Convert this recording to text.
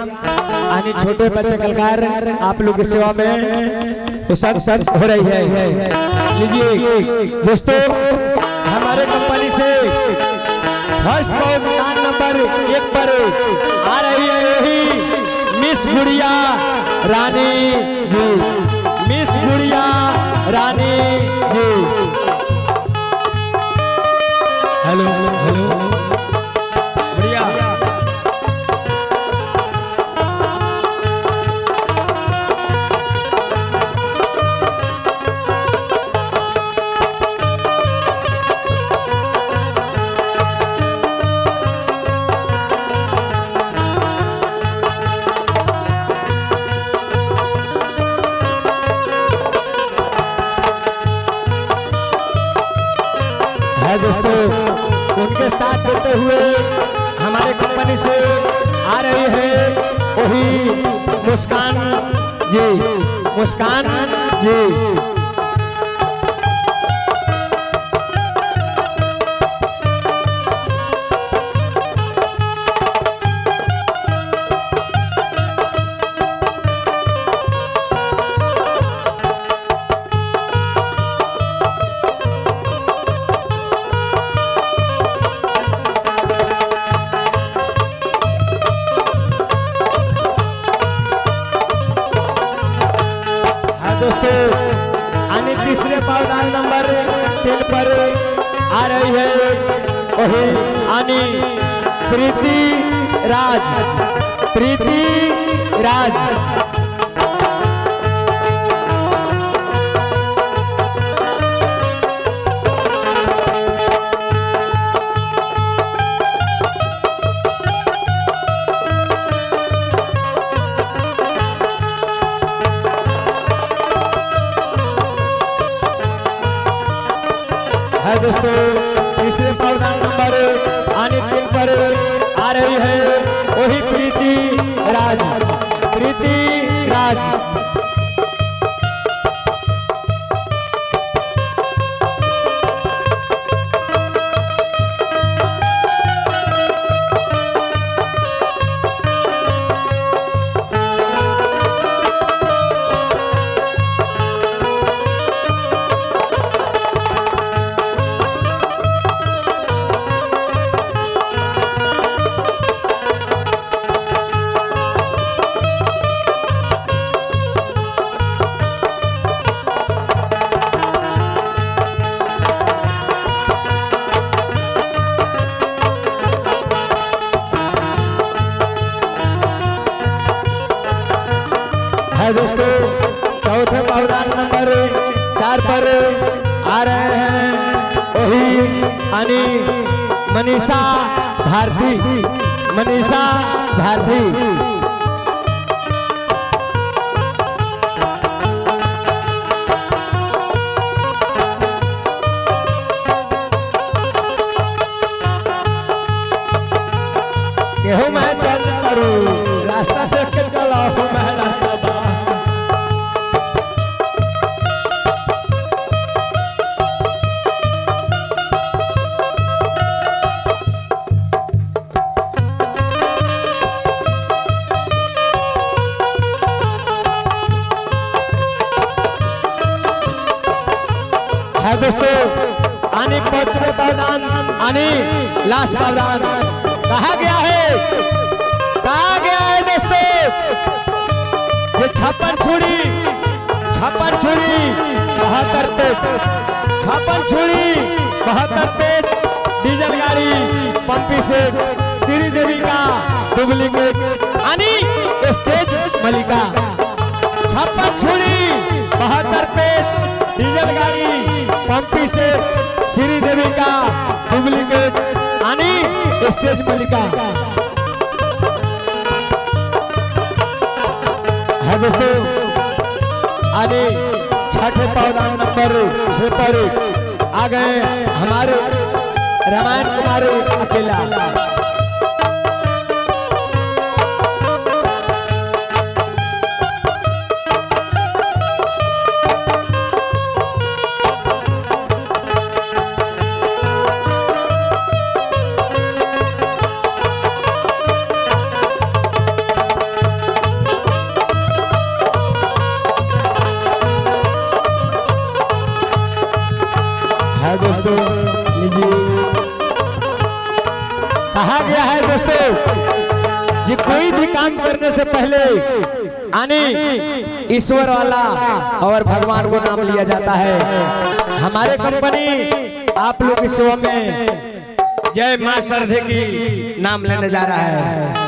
आने छोटे बच्चे कलाकार आप लोग की सेवा में तो सब हो रही है। लीजिए दोस्तों, हमारे कंपनी से फर्स्ट मकान नंबर 1 पर आ रही है यही मिस गुड़िया रानी जी, मिस गुड़िया रानी जी। हेलो हेलो बढ़िया। है दोस्तों, उनके साथ देते हुए हमारे कंपनी से आ रही है वही मुस्कान जी, मुस्कान जी। दोस्तों, आने तीसरे पावदान नंबर 3 पर आ रही है वही आनी प्रीति राज, प्रीति राज। है दोस्तों, तीसरे पावदान नंबर आने 3 पर आ रही है वही प्रीति राज, प्रीति राज। है दोस्तों, चौथे पावदान नंबर 4 पर आ रहे हैं वही आनी मनीषा भारती, मनीषा भारती। केहू मैं चल करूँ रास्ता देख के चला हूँ मैं रास्ता। है दोस्तों, आने 5वें पावदान आने लास्ट पावदान कहा गया है, कहा गया है दोस्तों, ये 56 छुरी 72 पेट, 56 छुरी 72 पेट डीजल गाड़ी पंपी से श्री देवी का डुप्लीकेट आनी स्टेज मलिका। 56 छुरी 72 पेट डीजल गाड़ी पंपी से श्री देवी का डुप्लीकेट आनी स्टेज मलिका। है दोस्तों, आने 6ठे पावदान नंबर 6 पर आ गए हमारे रामायण कुमार अकेला। है दोस्तों, लीजिए। कहा गया है दोस्तों कि कोई भी काम करने से पहले आने ईश्वर वाला और भगवान को नाम लिया जाता है। हमारे कंपनी आप लोग की सेवा में जय मां सरधे की नाम लेने जा रहा है।